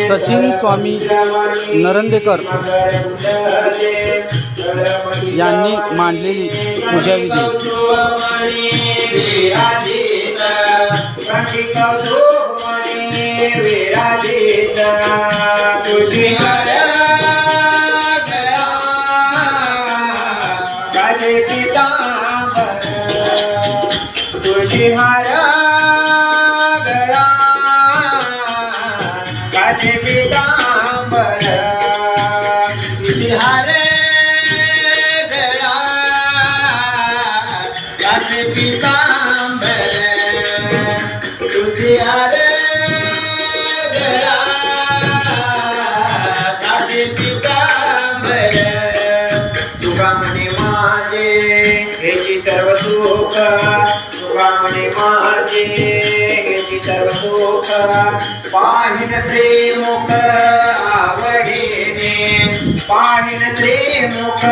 सचिन स्वामी नरंदेकर यांनी मांडलेली पूजाविधी। तुळशीहार गळा काचे पितांबर तुळशीहार गळा काचे पितांबर तुळशीहार गळा काचे पितांबर तुका म्हणे माझे हेची सर्व सुख तुकामणे माझे हेची सर्व सुख पाहिन ते मुख आवडीने पाहिन ते मुख